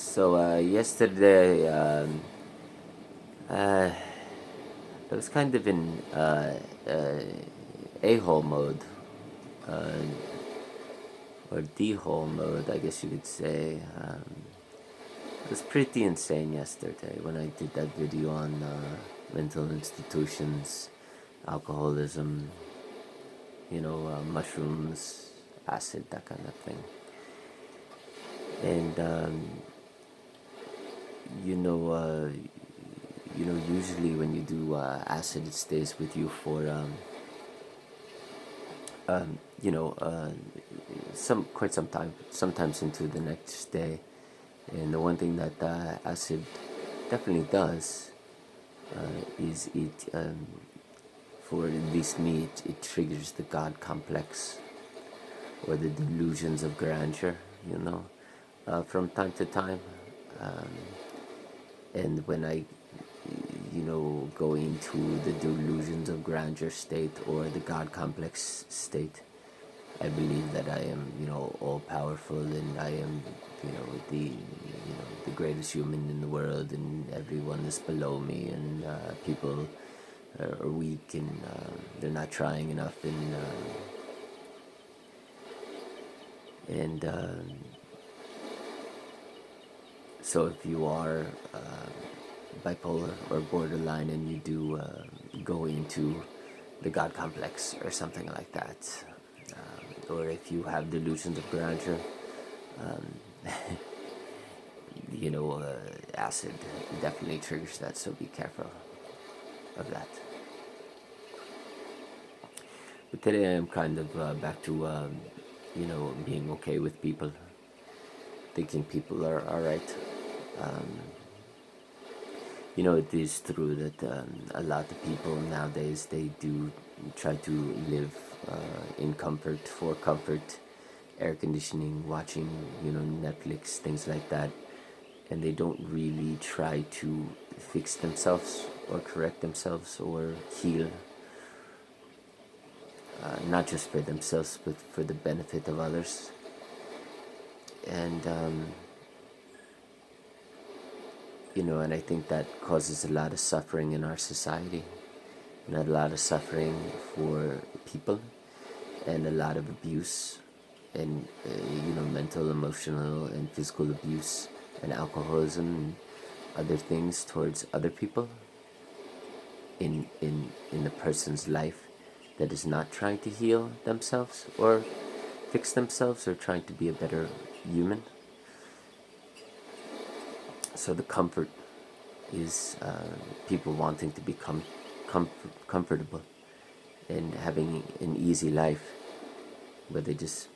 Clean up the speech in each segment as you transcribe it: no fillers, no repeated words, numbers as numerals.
Yesterday, uh, I was kind of in uh, a-hole mode, uh, or d-hole mode, I guess you could say. It was pretty insane yesterday when I did that video on mental institutions, alcoholism, mushrooms, acid, that kind of thing. And you know, uh, usually when you do acid, it stays with you for um, you know, uh, quite some time, sometimes into the next day. And the one thing that acid definitely does is for at least me, it triggers the God complex or the delusions of grandeur, from time to time. Um, and when I go into the delusions of grandeur state or the God complex state, I believe that I am, all powerful, and I am, the greatest human in the world, and everyone is below me, and people are weak, and they're not trying enough, and so if you are bipolar or borderline, and you do go into the God complex or something like that, or if you have delusions of grandeur, um, acid definitely triggers that, so be careful of that. But today I'm kind of back to, being okay with people, thinking people are alright. Um, it is true that a lot of people nowadays, they do try to live in comfort, for comfort, air conditioning, watching, Netflix, things like that, and they don't really try to fix themselves or correct themselves or heal, not just for themselves but for the benefit of others. And and I think that causes a lot of suffering in our society, and a lot of suffering for people, and a lot of abuse, and mental, emotional, and physical abuse, and alcoholism, and other things towards other people in the person's life that is not trying to heal themselves or fix themselves or trying to be a better human. So the comfort is people wanting to become comfortable and having an easy life where they just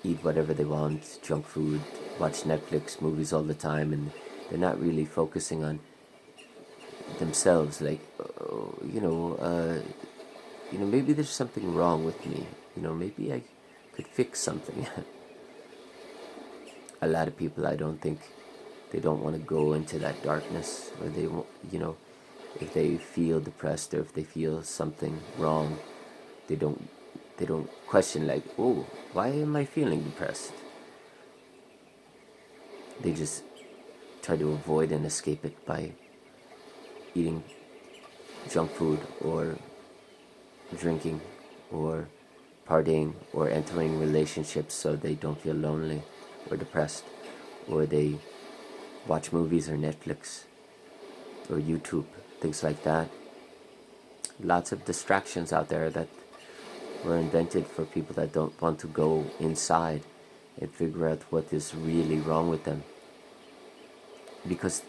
eat whatever they want, junk food, watch Netflix movies all the time, and they're not really focusing on themselves. Like, maybe there's something wrong with me. Maybe I could fix something. A lot of people, I don't think, they don't want to go into that darkness, or they, if they feel depressed or if they feel something wrong, they don't question, like, oh, why am I feeling depressed? They just try to avoid and escape it by eating junk food or drinking or partying or entering relationships so they don't feel lonely or depressed, or they watch movies or Netflix or YouTube, things like that. Lots of distractions out there that were invented for people that don't want to go inside and figure out what is really wrong with them. Because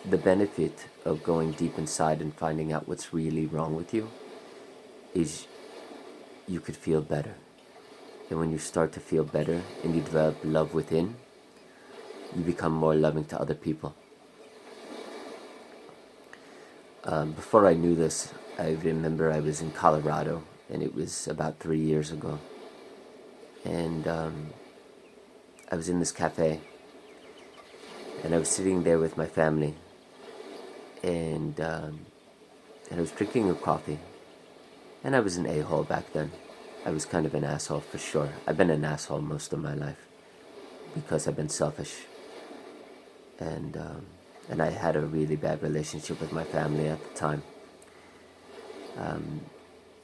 the benefit of going deep inside and finding out what's really wrong with you is you could feel better. And when you start to feel better and you develop love within, you become more loving to other people. Before I knew this, I remember I was in Colorado, and it was about 3 years ago. And I was in this cafe, and I was sitting there with my family, and I was drinking a coffee. And I was an a-hole back then. I was kind of an asshole for sure. I've been an asshole most of my life because I've been selfish. and and I had a really bad relationship with my family at the time.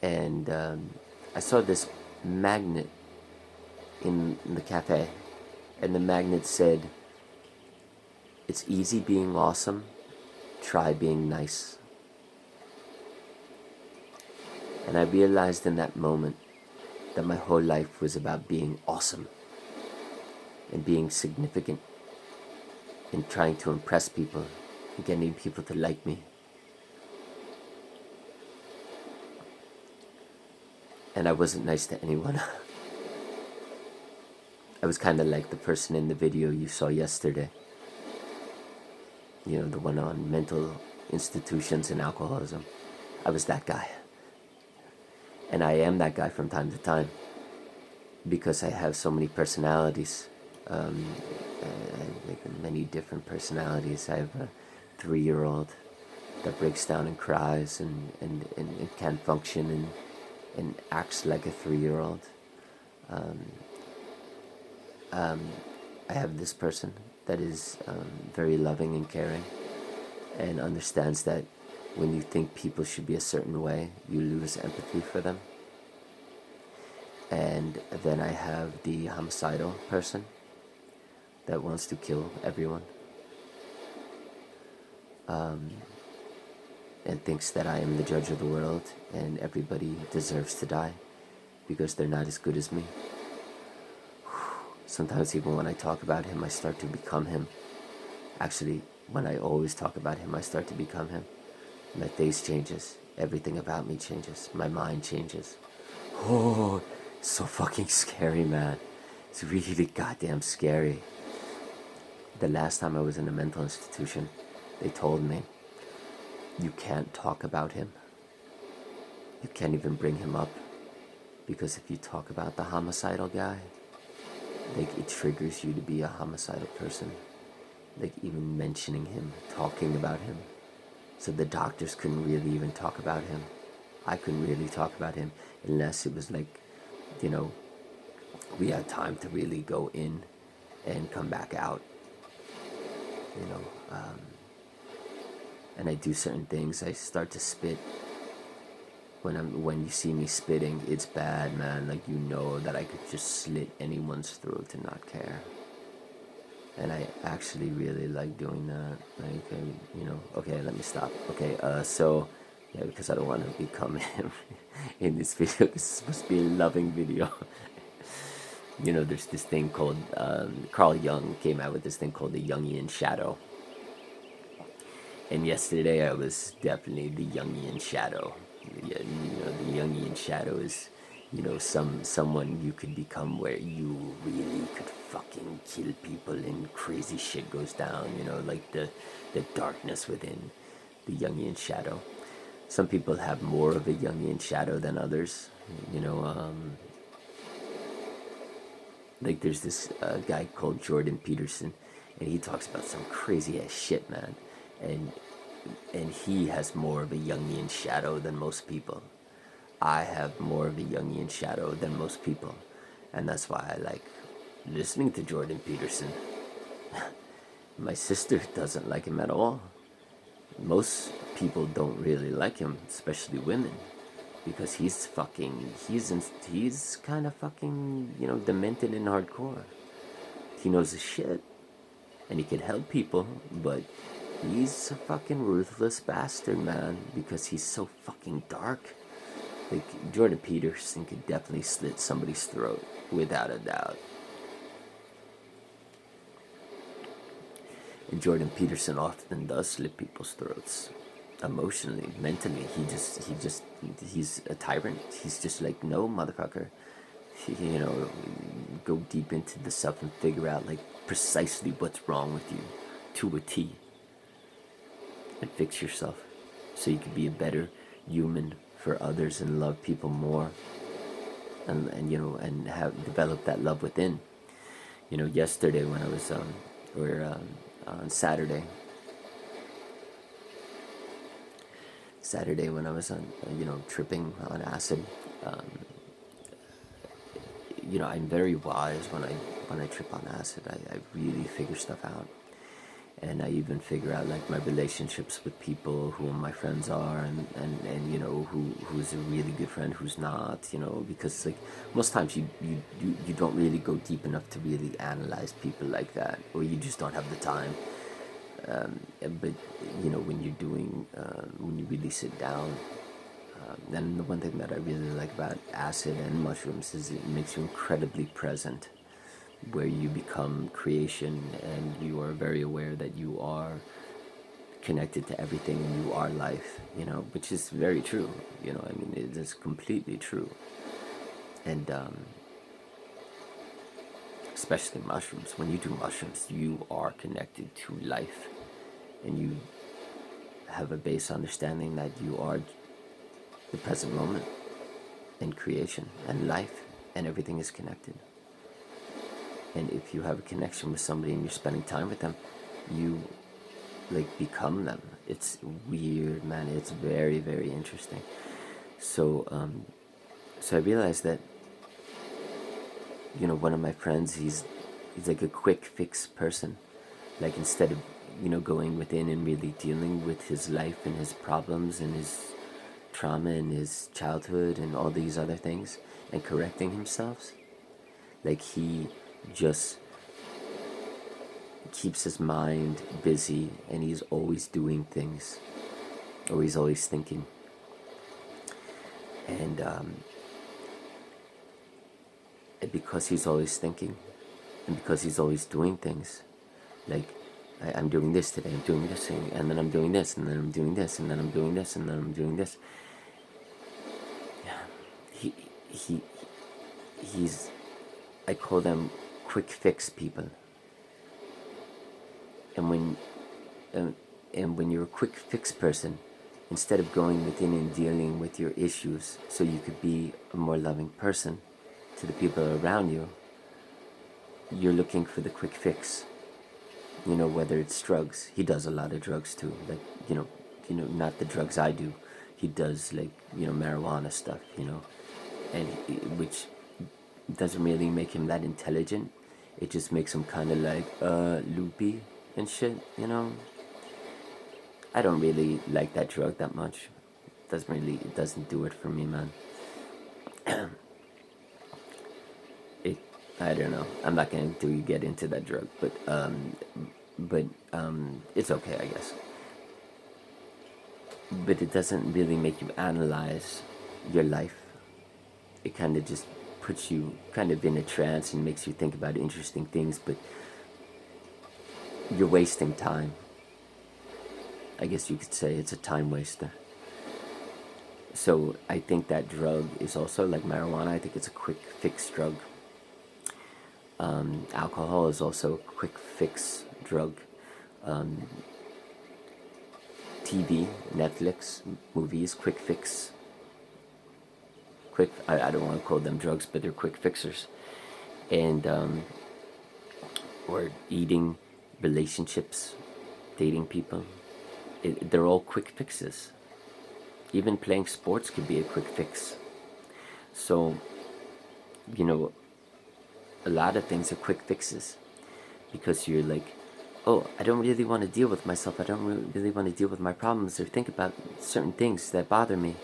And I saw this magnet in the cafe, and the magnet said, "It's easy being awesome. Try being nice." And I realized in that moment that my whole life was about being awesome and being significant and trying to impress people and getting people to like me. And I wasn't nice to anyone. I was kind of like the person in the video you saw yesterday. You know, the one on mental institutions and alcoholism. I was that guy. And I am that guy from time to time because I have so many personalities. Like many different personalities. I have a 3-year-old that breaks down and cries and can't function and acts like a 3-year-old. I have this person that is very loving and caring and understands that when you think people should be a certain way, you lose empathy for them. And then I have the homicidal person that wants to kill everyone, and thinks that I am the judge of the world and everybody deserves to die because they're not as good as me. Sometimes even when I talk about him, I start to become him. Actually, when I always talk about him, I start to become him. My face changes. Everything about me changes. My mind changes. Oh, so fucking scary, man. It's really goddamn scary. The last time I was in a mental institution, they told me, you can't talk about him. You can't even bring him up. Because if you talk about the homicidal guy, like it triggers you to be a homicidal person. Like even mentioning him, talking about him. So the doctors couldn't really even talk about him. I couldn't really talk about him unless it was like, you know, we had time to really go in and come back out. You know, and I do certain things. I start to spit. When you see me spitting, it's bad, man. Like, you know that I could just slit anyone's throat and not care. And I actually really like doing that. Like, you know, okay, let me stop. Okay, so, yeah, because I don't want to become him in this video. This is supposed to be a loving video. You know, there's this thing called, Carl Jung came out with this thing called the Jungian shadow. And yesterday I was definitely the Jungian shadow. Yeah, you know, the Jungian shadow is, you know, someone you could become where you really could fucking kill people and crazy shit goes down, you know, like the darkness within the Jungian shadow. Some people have more of a Jungian shadow than others, you know. Like there's this guy called Jordan Peterson, and he talks about some crazy ass shit, man. And he has more of a Jungian shadow than most people. I have more of a Jungian shadow than most people, and that's why I like listening to Jordan Peterson. My sister doesn't like him at all. Most people don't really like him, especially women, because he's kind of fucking, you know, demented and hardcore. He knows his shit, and he can help people, but he's a fucking ruthless bastard, man, because he's so fucking dark. Like, Jordan Peterson could definitely slit somebody's throat, without a doubt. And Jordan Peterson often does slit people's throats. Emotionally, mentally, he's a tyrant. He's just like, no, motherfucker. You know, go deep into the self and figure out, like, precisely what's wrong with you, to a T. And fix yourself so you can be a better human for others and love people more, and you know, and have develop that love within. You know, yesterday when I was on Saturday when I was on, you know, tripping on acid, you know, I'm very wise when I trip on acid. I really figure stuff out. and I even figure out like my relationships with people, who my friends are, and you know who's a really good friend, who's not, you know, because like most times you don't really go deep enough to really analyze people like that, or you just don't have the time. But you know, when you're doing when you really sit down, and the one thing that I really like about acid and mushrooms is it makes you incredibly present, where you become creation and you are very aware that you are connected to everything and you are life, you know, which is very true, you know, I mean, it is completely true. And especially mushrooms, when you do mushrooms, you are connected to life, and you have a base understanding that you are the present moment and creation and life, and everything is connected. And if you have a connection with somebody and you're spending time with them, you like become them. It's weird, man. It's very, very interesting. So so I realized that, you know, one of my friends, he's like a quick fix person. Like, instead of, you know, going within and really dealing with his life and his problems and his trauma and his childhood and all these other things and correcting himself, like, he just keeps his mind busy, and he's always doing things, or he's always thinking. And because he's always thinking, and because he's always doing things, like, I'm doing this today, I'm doing this thing, and then I'm doing this, and then I'm doing this, and then I'm doing this, and then I'm doing this. He he he's, I call them quick fix people. And when you're a quick fix person, instead of going within and dealing with your issues so you could be a more loving person to the people around you, you're looking for the quick fix. You know, whether it's drugs. He does a lot of drugs too. Like, you know, not the drugs I do. He does, like, you know, marijuana stuff, you know, and which doesn't really make him that intelligent. It just makes him kind of like loopy and shit, you know. I don't really like that drug that much. It doesn't do it for me, man. I don't know. I'm not going to get into that drug, but it's okay, I guess. But it doesn't really make you analyze your life. It kind of just puts you kind of in a trance and makes you think about interesting things, but you're wasting time. I guess you could say it's a time waster. So I think that drug is also like marijuana. I think it's a quick fix drug. Alcohol is also a quick fix drug. TV, Netflix, movies, quick fix. I don't want to call them drugs, but they're quick fixers. And or eating, relationships, dating people, they're all quick fixes. Even playing sports could be a quick fix. So, you know, a lot of things are quick fixes, because you're like, oh, I don't really want to deal with myself. I don't really want to deal with my problems or think about certain things that bother me.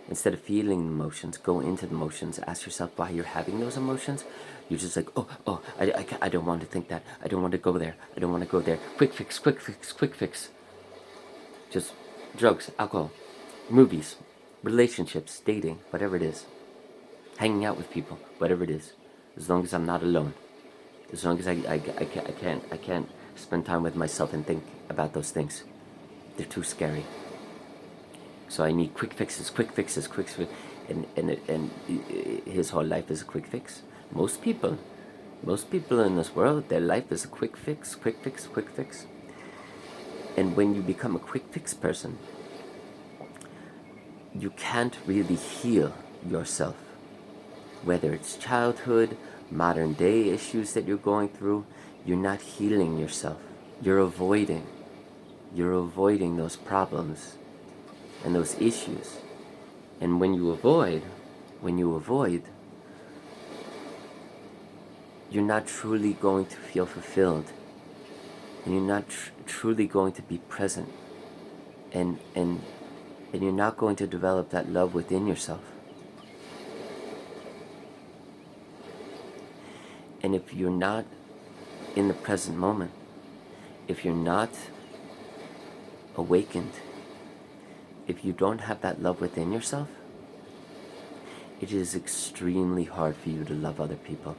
Instead of feeling emotions, go into the emotions. Ask yourself why you're having those emotions. You're just like, I don't want to think that. I don't want to go there. I don't want to go there. Quick fix, quick fix, quick fix. Just drugs, alcohol, movies, relationships, dating, whatever it is. Hanging out with people, whatever it is. As long as I'm not alone. As long as I can't spend time with myself and think about those things. They're too scary. So I need quick fixes, quick fixes, quick fixes. And his whole life is a quick fix. Most people in this world, their life is a quick fix, quick fix, quick fix. And when you become a quick fix person, you can't really heal yourself. Whether it's childhood, modern day issues that you're going through, you're not healing yourself. You're avoiding those problems and those issues. And when you avoid, you're not truly going to feel fulfilled. and you're not truly going to be present, and you're not going to develop that love within yourself. And if you're not in the present moment, if you're not awakened, if you don't have that love within yourself, it is extremely hard for you to love other people.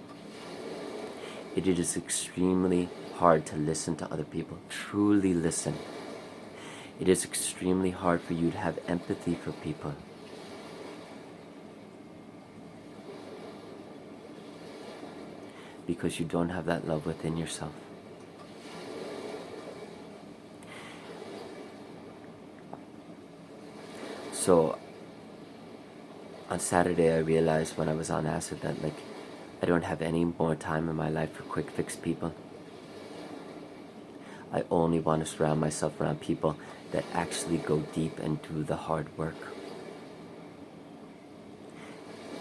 It is extremely hard to listen to other people, truly listen. It is extremely hard for you to have empathy for people. Because you don't have that love within yourself. So on Saturday I realized when I was on acid that I don't have any more time in my life for quick fix people. I only want to surround myself around people that actually go deep and do the hard work.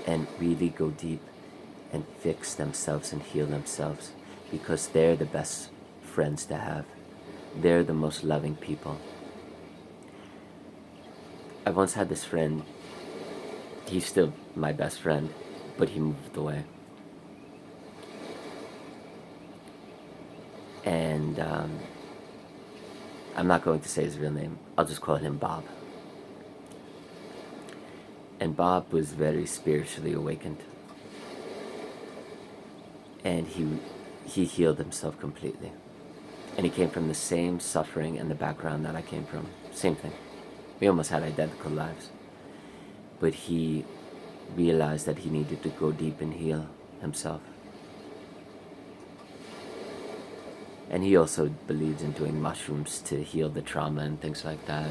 And really go deep and fix themselves and heal themselves, because they're the best friends to have. They're the most loving people. I once had this friend, he's still my best friend, but he moved away. And I'm not going to say his real name, I'll just call him Bob. And Bob was very spiritually awakened. And he healed himself completely. And he came from the same suffering and the background that I came from. Same thing. We almost had identical lives. But he realized that he needed to go deep and heal himself. And he also believes in doing mushrooms to heal the trauma and things like that.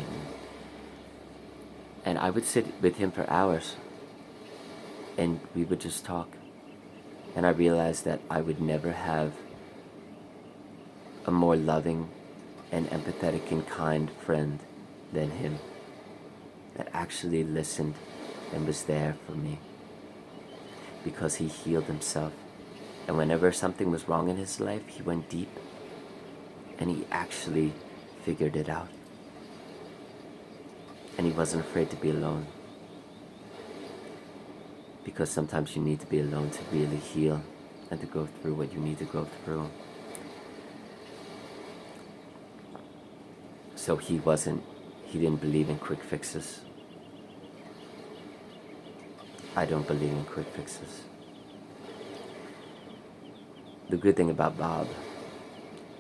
And I would sit with him for hours, and we would just talk. And I realized that I would never have a more loving and empathetic and kind friend than him, that actually listened and was there for me, because he healed himself. And whenever something was wrong in his life, he went deep and he actually figured it out. And he wasn't afraid to be alone, because sometimes you need to be alone to really heal and to go through what you need to go through. So he didn't believe in quick fixes. I don't believe in quick fixes. The good thing about Bob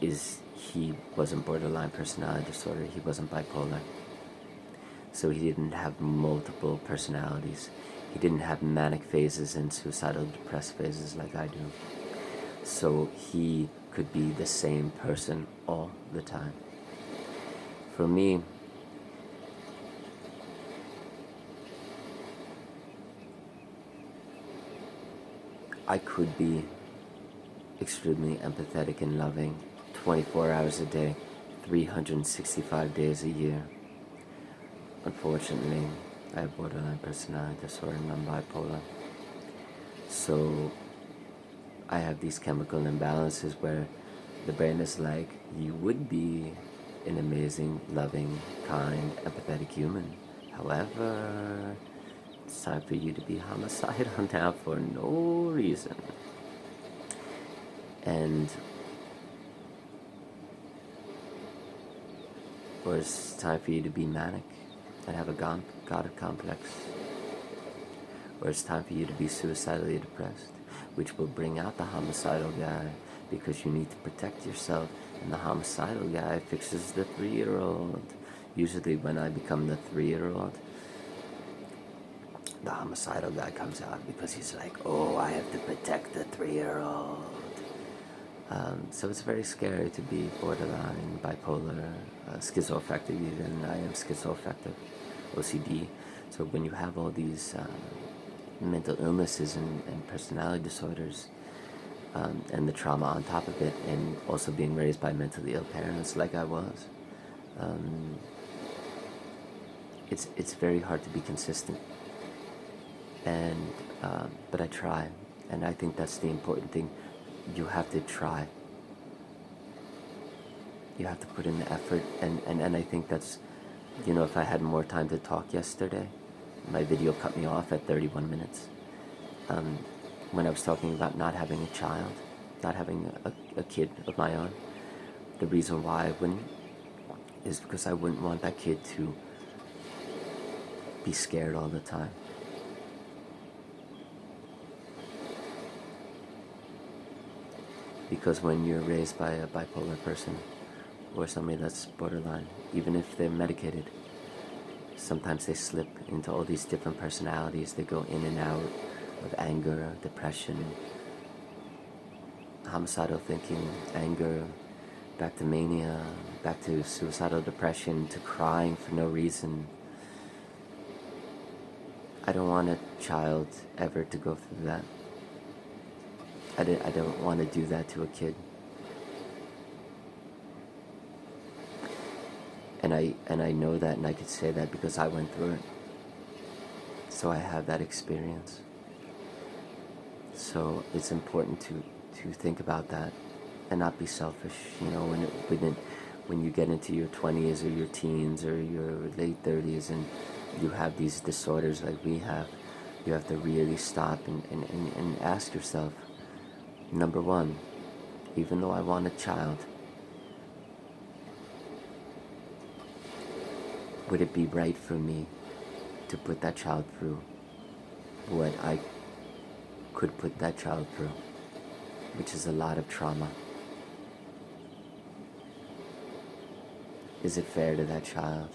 is he wasn't borderline personality disorder, he wasn't bipolar. So he didn't have multiple personalities. He didn't have manic phases and suicidal depressed phases like I do. So he could be the same person all the time. For me, I could be extremely empathetic and loving 24 hours a day, 365 days a year. Unfortunately, I have borderline personality disorder and I'm bipolar. So I have these chemical imbalances where the brain is like, you would be an amazing, loving, kind, empathetic human. However, it's time for you to be homicidal now for no reason. Or it's time for you to be manic and have a God complex. Or it's time for you to be suicidally depressed, which will bring out the homicidal guy, because you need to protect yourself, and the homicidal guy fixes the 3-year-old. Usually when I become the 3-year-old, the homicidal guy comes out because he's like, oh, I have to protect the 3-year-old. So it's very scary to be borderline, bipolar, schizoaffective even. I am schizoaffective, OCD. So when you have all these mental illnesses and personality disorders, and the trauma on top of it, and also being raised by mentally ill parents like I was, it's very hard to be consistent. And but I try, and I think that's the important thing. You have to try. You have to put in the effort, and I think that's, if I had more time to talk yesterday, my video cut me off at 31 minutes. When I was talking about not having a child, not having a kid of my own, the reason why I wouldn't is because I wouldn't want that kid to be scared all the time. Because when you're raised by a bipolar person or somebody that's borderline, even if they're medicated, sometimes they slip into all these different personalities. They go in and out of anger, depression, homicidal thinking, anger, back to mania, back to suicidal depression, to crying for no reason. I don't want a child ever to go through that. I don't want to do that to a kid. And I know that, and I could say that because I went through it. So I have that experience. So it's important to think about that and not be selfish. When you get into your 20s or your teens or your late 30s and you have these disorders like we have, you have to really stop and ask yourself, number one, even though I want a child, would it be right for me to put that child through what I could put that child through, which is a lot of trauma? Is it fair to that child?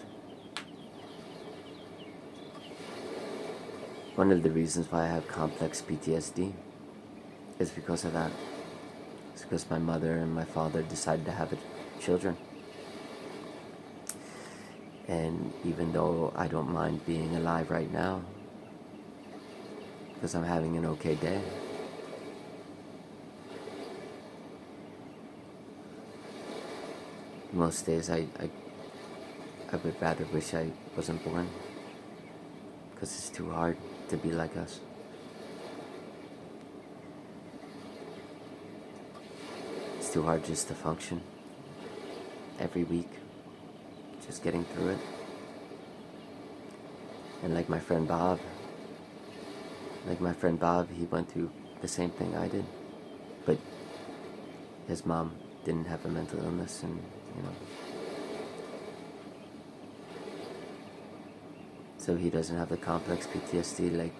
One of the reasons why I have complex PTSD is because of that. It's because my mother and my father decided to have children. And even though I don't mind being alive right now, because I'm having an okay day, most days I would rather wish I wasn't born, because it's too hard to be like us. It's too hard just to function every week, just getting through it. And like my friend Bob, he went through the same thing I did, but his mom didn't have a mental illness, and so he doesn't have the complex PTSD like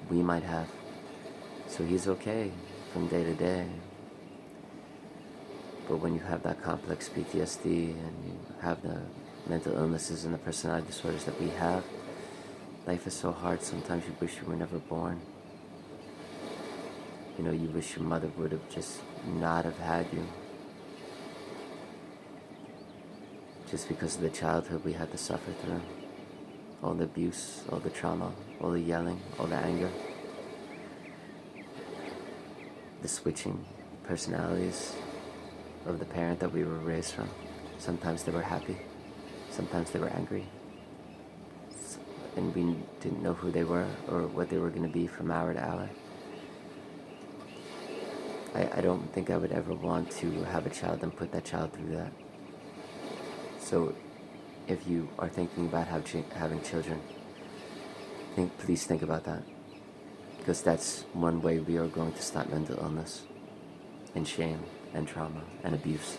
we might have. So he's okay from day to day. But when you have that complex PTSD and you have the mental illnesses and the personality disorders that we have, life is so hard. Sometimes you wish you were never born. You wish your mother would have just not have had you. Just because of the childhood we had to suffer through. All the abuse, all the trauma, all the yelling, all the anger. The switching personalities of the parent that we were raised from. Sometimes they were happy, sometimes they were angry, and we didn't know who they were or what they were going to be from hour to hour. I don't think I would ever want to have a child and put that child through that. So if you are thinking about having children, please think about that, because that's one way we are going to stop mental illness and shame and trauma and abuse.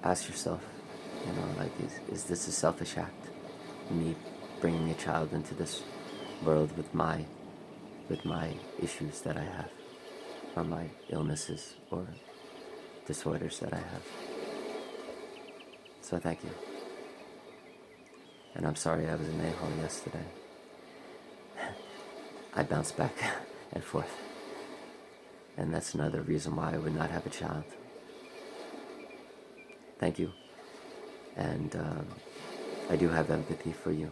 Ask yourself, is this a selfish act? Me bringing a child into this world with my issues that I have, or my illnesses or disorders that I have. So thank you. And I'm sorry I was an a-hole yesterday. I bounced back and forth. And that's another reason why I would not have a child. Thank you. And I do have empathy for you.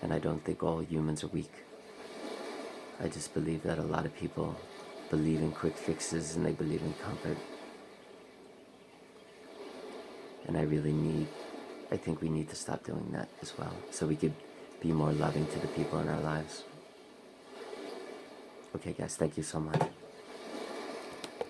And I don't think all humans are weak. I just believe that a lot of people believe in quick fixes and they believe in comfort. And I think we need to stop doing that as well, so we could be more loving to the people in our lives. Okay guys, thank you so much.